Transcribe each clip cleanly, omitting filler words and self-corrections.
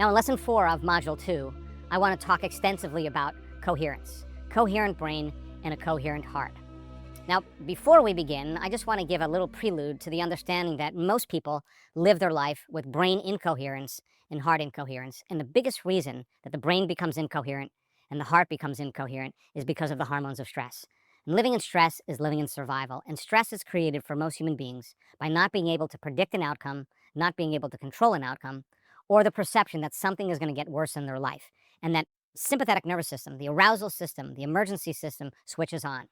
Now, in Lesson 4 of Module 2, I want to talk extensively about coherence, coherent brain, and a coherent heart. Now, before we begin, I just want to give a little prelude to the understanding that most people live their life with brain incoherence and heart incoherence. And the biggest reason that the brain becomes incoherent and the heart becomes incoherent is because of the hormones of stress. And living in stress is living in survival. And stress is created for most human beings by not being able to predict an outcome, not being able to control an outcome, or the perception that something is going to get worse in their life. And that sympathetic nervous system, the arousal system, the emergency system switches on.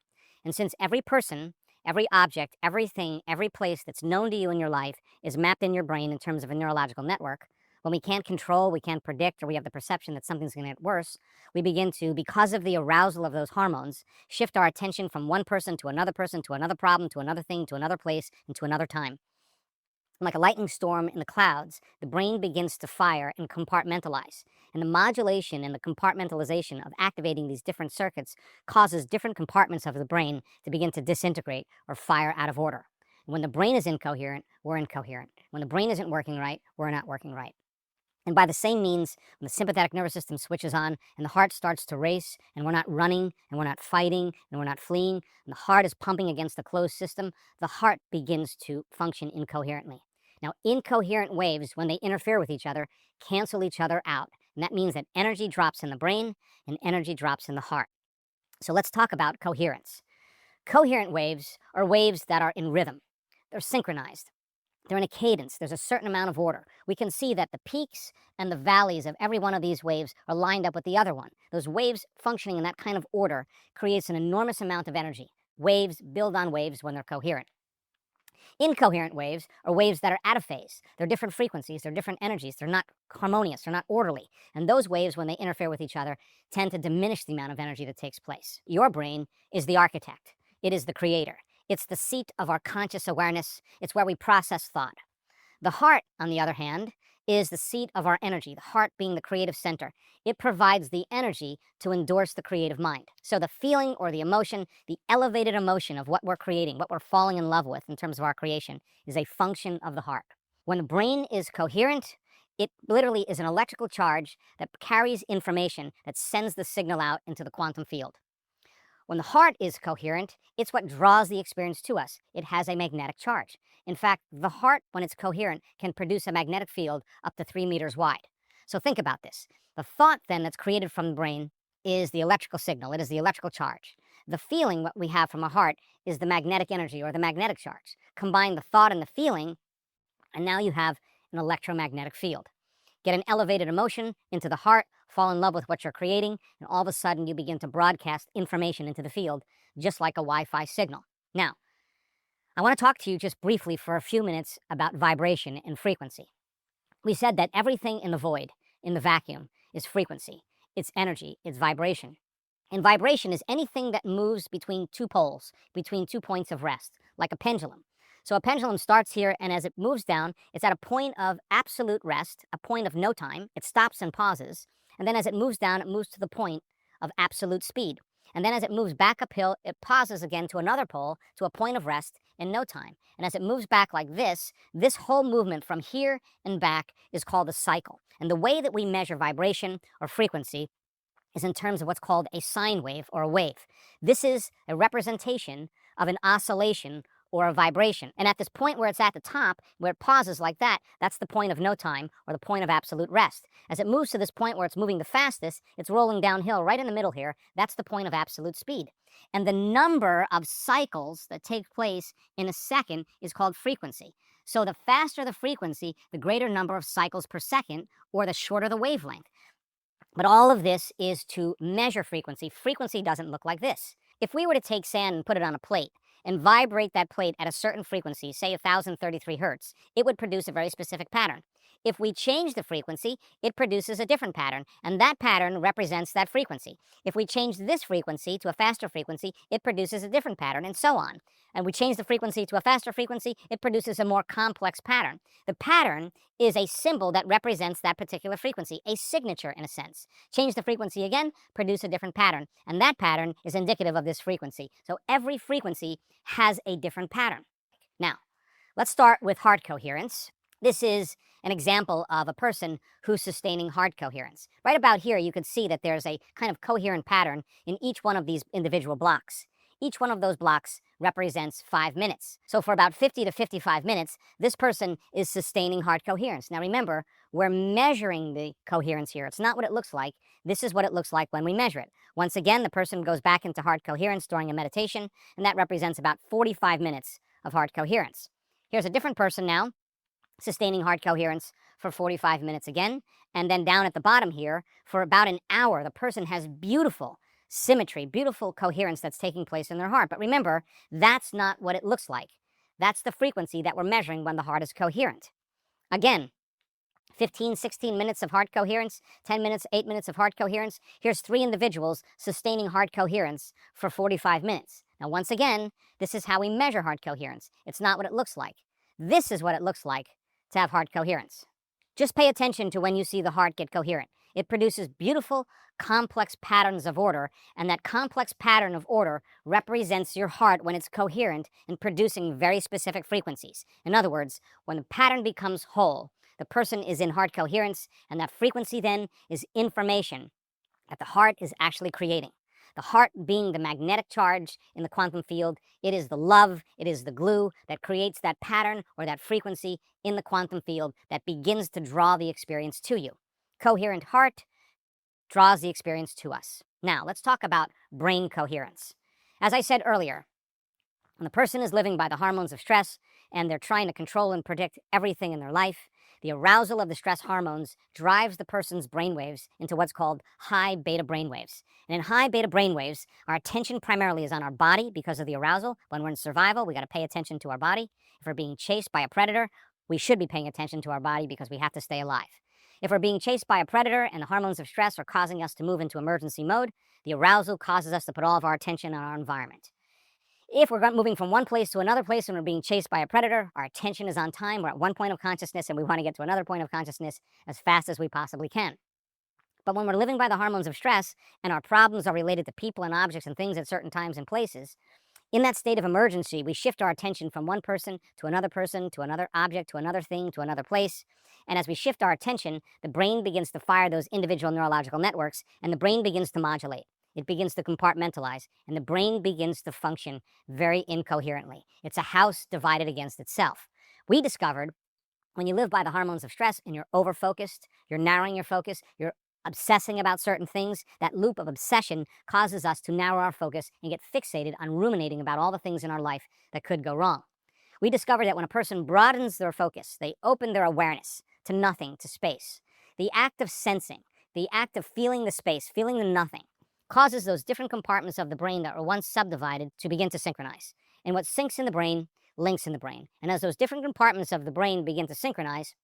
And since every person, every object, everything, every place that's known to you in your life is mapped in your brain in terms of a neurological network, when we can't control, we can't predict, or we have the perception that something's going to get worse, we begin to, because of the arousal of those hormones, shift our attention from one person, to another problem, to another thing, to another place, and to another time. Like a lightning storm in the clouds, the brain begins to fire and compartmentalize. And the modulation and the compartmentalization of activating these different circuits causes different compartments of the brain to begin to disintegrate or fire out of order. When the brain is incoherent, we're incoherent. When the brain isn't working right, we're not working right. And by the same means, when the sympathetic nervous system switches on and the heart starts to race and we're not running and we're not fighting and we're not fleeing, and the heart is pumping against the closed system, the heart begins to function incoherently. Now, incoherent waves, when they interfere with each other, cancel each other out. And that means that energy drops in the brain and energy drops in the heart. So let's talk about coherence. Coherent waves are waves that are in rhythm. They're synchronized. They're in a cadence. There's a certain amount of order. We can see that the peaks and the valleys of every one of these waves are lined up with the other one. Those waves functioning in that kind of order creates an enormous amount of energy. Waves build on waves when they're coherent. Incoherent waves are waves that are out of phase. They're different frequencies, they're different energies, they're not harmonious, they're not orderly. And those waves, when they interfere with each other, tend to diminish the amount of energy that takes place. Your brain is the architect. It is the creator. It's the seat of our conscious awareness. It's where we process thought. The heart, on the other hand, is the seat of our energy, the heart being the creative center. It provides the energy to endorse the creative mind. So the feeling or the emotion, the elevated emotion of what we're creating, what we're falling in love with in terms of our creation, is a function of the heart. When the brain is coherent, it literally is an electrical charge that carries information that sends the signal out into the quantum field. When the heart is coherent, it's what draws the experience to us. It has a magnetic charge. In fact, the heart, when it's coherent, can produce a magnetic field up to 3 meters wide. So think about this. The thought then that's created from the brain is the electrical signal. It is the electrical charge. The feeling, what we have from our heart, is the magnetic energy or the magnetic charge. Combine the thought and the feeling, and now you have an electromagnetic field. Get an elevated emotion into the heart, fall in love with what you're creating, and all of a sudden you begin to broadcast information into the field, just like a Wi-Fi signal. Now, I want to talk to you just briefly for a few minutes about vibration and frequency. We said that everything in the void, in the vacuum, is frequency. It's energy, it's vibration. And vibration is anything that moves between two poles, between 2 points of rest, like a pendulum. So a pendulum starts here, and as it moves down, it's at a point of absolute rest, a point of no time. It stops and pauses. And then as it moves down, it moves to the point of absolute speed. And then as it moves back uphill, it pauses again to another pole, to a point of rest in no time. And as it moves back like this whole movement from here and back is called a cycle. And the way that we measure vibration or frequency is in terms of what's called a sine wave or a wave. This is a representation of an oscillation or a vibration. And at this point where it's at the top, where it pauses like that, that's the point of no time or the point of absolute rest. As it moves to this point where it's moving the fastest, it's rolling downhill right in the middle here. That's the point of absolute speed. And the number of cycles that take place in a second is called frequency. So the faster the frequency, the greater number of cycles per second, or the shorter the wavelength. But all of this is to measure frequency. Frequency doesn't look like this. If we were to take sand and put it on a plate and vibrate that plate at a certain frequency, say 1033 hertz, it would produce a very specific pattern. If we change the frequency, it produces a different pattern, and that pattern represents that frequency. If we change this frequency to a faster frequency, it produces a different pattern, and so on. And we change the frequency to a faster frequency, it produces a more complex pattern. The pattern is a symbol that represents that particular frequency, a signature in a sense. Change the frequency again, produce a different pattern, and that pattern is indicative of this frequency. So every frequency has a different pattern. Now, let's start with heart coherence. This is an example of a person who's sustaining heart coherence. Right about here, you can see that there's a kind of coherent pattern in each one of these individual blocks. Each one of those blocks represents 5 minutes. So for about 50 to 55 minutes, this person is sustaining heart coherence. Now remember, we're measuring the coherence here. It's not what it looks like. This is what it looks like when we measure it. Once again, the person goes back into heart coherence during a meditation, and that represents about 45 minutes of heart coherence. Here's a different person now, sustaining heart coherence for 45 minutes again. And then down at the bottom here, for about an hour, the person has beautiful symmetry, beautiful coherence that's taking place in their heart. But remember, that's not what it looks like. That's the frequency that we're measuring when the heart is coherent. Again, 15, 16 minutes of heart coherence, 10 minutes, 8 minutes of heart coherence. Here's 3 individuals sustaining heart coherence for 45 minutes. Now, once again, this is how we measure heart coherence. It's not what it looks like. This is what it looks like to have heart coherence. Just pay attention to when you see the heart get coherent. It produces beautiful, complex patterns of order, and that complex pattern of order represents your heart when it's coherent and producing very specific frequencies. In other words, when the pattern becomes whole, the person is in heart coherence, and that frequency then is information that the heart is actually creating. The heart being the magnetic charge in the quantum field, it is the love, it is the glue that creates that pattern or that frequency in the quantum field that begins to draw the experience to you. Coherent heart draws the experience to us. Now, let's talk about brain coherence. As I said earlier, when the person is living by the hormones of stress and they're trying to control and predict everything in their life, the arousal of the stress hormones drives the person's brainwaves into what's called high beta brainwaves. And in high beta brainwaves, our attention primarily is on our body because of the arousal. When we're in survival, we got to pay attention to our body. If we're being chased by a predator, we should be paying attention to our body because we have to stay alive. If we're being chased by a predator and the hormones of stress are causing us to move into emergency mode, the arousal causes us to put all of our attention on our environment. If we're moving from one place to another place and we're being chased by a predator, our attention is on time. We're at one point of consciousness and we want to get to another point of consciousness as fast as we possibly can. But when we're living by the hormones of stress and our problems are related to people and objects and things at certain times and places, in that state of emergency, we shift our attention from one person, to another object, to another thing, to another place. And as we shift our attention, the brain begins to fire those individual neurological networks and the brain begins to modulate. It begins to compartmentalize, and the brain begins to function very incoherently. It's a house divided against itself. We discovered when you live by the hormones of stress and you're over-focused, you're narrowing your focus, you're obsessing about certain things, that loop of obsession causes us to narrow our focus and get fixated on ruminating about all the things in our life that could go wrong. We discovered that when a person broadens their focus, they open their awareness to nothing, to space. The act of sensing, the act of feeling the space, feeling the nothing, causes those different compartments of the brain that were once subdivided to begin to synchronize. And what syncs in the brain, links in the brain. And as those different compartments of the brain begin to synchronize,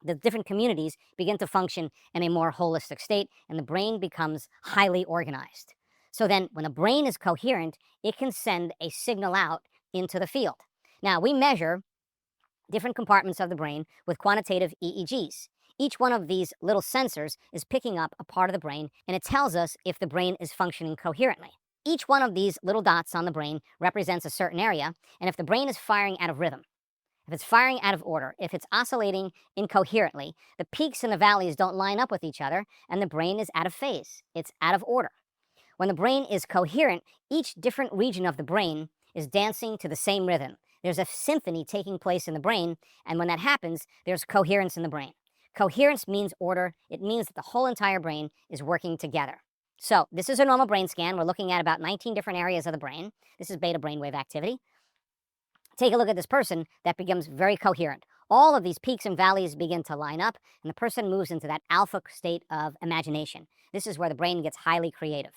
the different communities begin to function in a more holistic state, and the brain becomes highly organized. So then, when the brain is coherent, it can send a signal out into the field. Now, we measure different compartments of the brain with quantitative EEGs. Each one of these little sensors is picking up a part of the brain, and it tells us if the brain is functioning coherently. Each one of these little dots on the brain represents a certain area, and if the brain is firing out of rhythm, if it's firing out of order, if it's oscillating incoherently, the peaks and the valleys don't line up with each other, and the brain is out of phase. It's out of order. When the brain is coherent, each different region of the brain is dancing to the same rhythm. There's a symphony taking place in the brain, and when that happens, there's coherence in the brain. Coherence means order. It means that the whole entire brain is working together. So this is a normal brain scan. We're looking at about 19 different areas of the brain. This is beta brainwave activity. Take a look at this person that becomes very coherent. All of these peaks and valleys begin to line up, and the person moves into that alpha state of imagination. This is where the brain gets highly creative.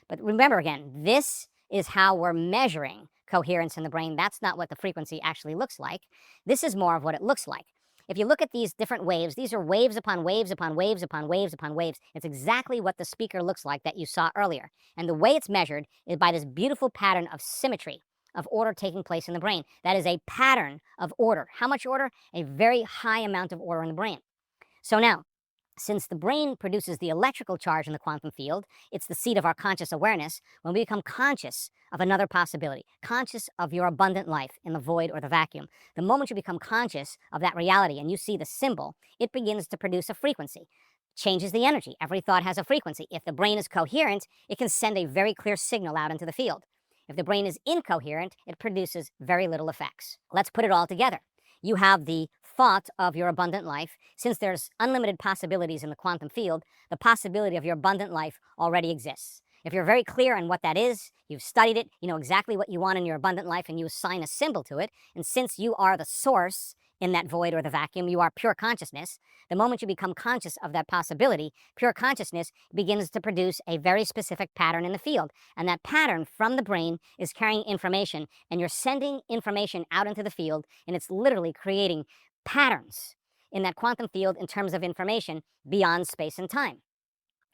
But remember again, this is how we're measuring coherence in the brain. That's not what the frequency actually looks like. This is more of what it looks like. If you look at these different waves, these are waves upon waves upon waves upon waves upon waves. It's exactly what the speaker looks like that you saw earlier. And the way it's measured is by this beautiful pattern of symmetry, of order taking place in the brain. That is a pattern of order. How much order? A very high amount of order in the brain. So now, Since the brain produces the electrical charge in the quantum field, it's the seat of our conscious awareness. When we become conscious of another possibility, conscious of your abundant life in the void or the vacuum, the moment you become conscious of that reality and you see the symbol, it begins to produce a frequency, changes the energy. Every thought has a frequency. If the brain is coherent, it can send a very clear signal out into the field. If the brain is incoherent, it produces very little effects. Let's put it all together. You have the thought of your abundant life. Since there's unlimited possibilities in the quantum field, the possibility of your abundant life already exists. If you're very clear on what that is, you've studied it, you know exactly what you want in your abundant life, and you assign a symbol to it, and since you are the source in that void or the vacuum, you are pure consciousness. The moment you become conscious of that possibility, pure consciousness begins to produce a very specific pattern in the field. And that pattern from the brain is carrying information, and you're sending information out into the field, and it's literally creating patterns in that quantum field in terms of information beyond space and time.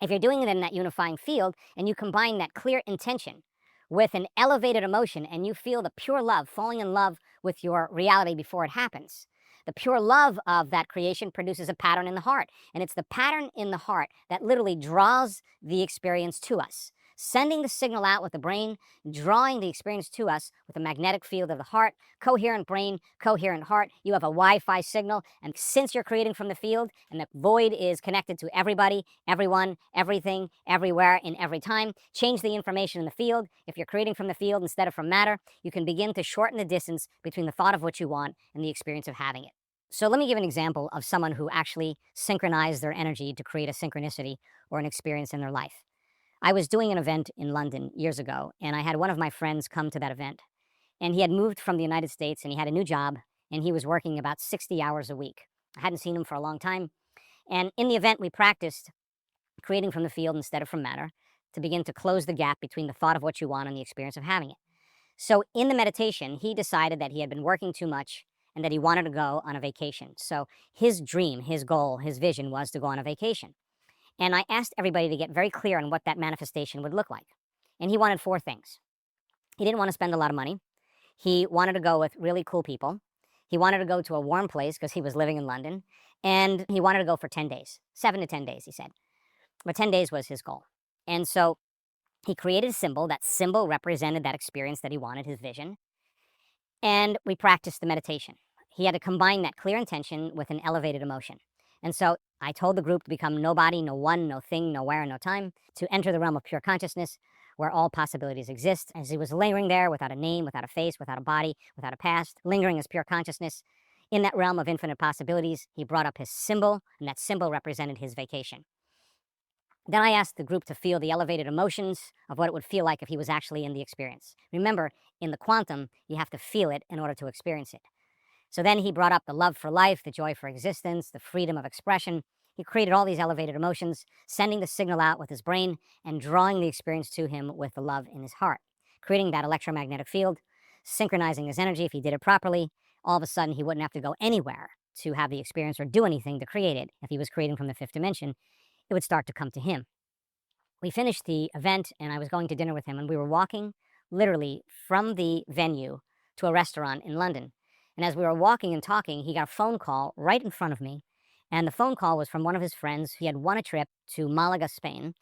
If you're doing it in that unifying field and you combine that clear intention with an elevated emotion and you feel the pure love, falling in love with your reality before it happens, the pure love of that creation produces a pattern in the heart. And it's the pattern in the heart that literally draws the experience to us, sending the signal out with the brain, drawing the experience to us with the magnetic field of the heart. Coherent brain, coherent heart. You have a Wi-Fi signal, and since you're creating from the field, and the void is connected to everybody, everyone, everything, everywhere, in every time, change the information in the field. If you're creating from the field instead of from matter, you can begin to shorten the distance between the thought of what you want and the experience of having it. So let me give an example of someone who actually synchronized their energy to create a synchronicity or an experience in their life. I was doing an event in London years ago, and I had one of my friends come to that event. And he had moved from the United States, and he had a new job, and he was working about 60 hours a week. I hadn't seen him for a long time. And in the event, we practiced creating from the field instead of from matter to begin to close the gap between the thought of what you want and the experience of having it. So in the meditation, he decided that he had been working too much and that he wanted to go on a vacation. So his dream, his goal, his vision was to go on a vacation. And I asked everybody to get very clear on what that manifestation would look like. And he wanted 4 things. He didn't want to spend a lot of money. He wanted to go with really cool people. He wanted to go to a warm place because he was living in London. And he wanted to go for 10 days, 7 to 10 days, he said. But 10 days was his goal. And so he created a symbol. That symbol represented that experience that he wanted, his vision. And we practiced the meditation. He had to combine that clear intention with an elevated emotion. And so I told the group to become nobody, no one, no thing, nowhere, no time, to enter the realm of pure consciousness where all possibilities exist. As he was lingering there without a name, without a face, without a body, without a past, lingering as pure consciousness, in that realm of infinite possibilities, he brought up his symbol, and that symbol represented his vacation. Then I asked the group to feel the elevated emotions of what it would feel like if he was actually in the experience. Remember, in the quantum, you have to feel it in order to experience it. So then he brought up the love for life, the joy for existence, the freedom of expression. He created all these elevated emotions, sending the signal out with his brain and drawing the experience to him with the love in his heart, creating that electromagnetic field, synchronizing his energy if he did it properly. All of a sudden, he wouldn't have to go anywhere to have the experience or do anything to create it. If he was creating from the 5th dimension, it would start to come to him. We finished the event, and I was going to dinner with him, and we were walking literally from the venue to a restaurant in London. And as we were walking and talking, he got a phone call right in front of me. And the phone call was from one of his friends. He had won a trip to Malaga, Spain.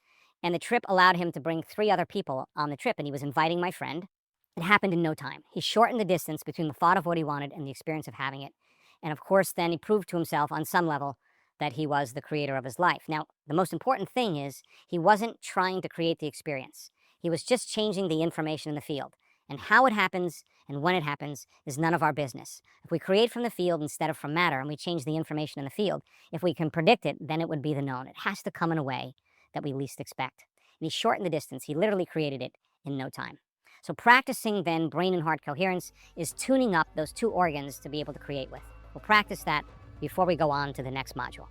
And the trip allowed him to bring 3 other people on the trip. And he was inviting my friend. It happened in no time. He shortened the distance between the thought of what he wanted and the experience of having it. And of course, then he proved to himself on some level that he was the creator of his life. Now, the most important thing is he wasn't trying to create the experience. He was just changing the information in the field. And how it happens and when it happens is none of our business. If we create from the field instead of from matter and we change the information in the field, if we can predict it, then it would be the known. It has to come in a way that we least expect. And he shortened the distance. He literally created it in no time. So practicing then brain and heart coherence is tuning up those 2 organs to be able to create with. We'll practice that before we go on to the next module.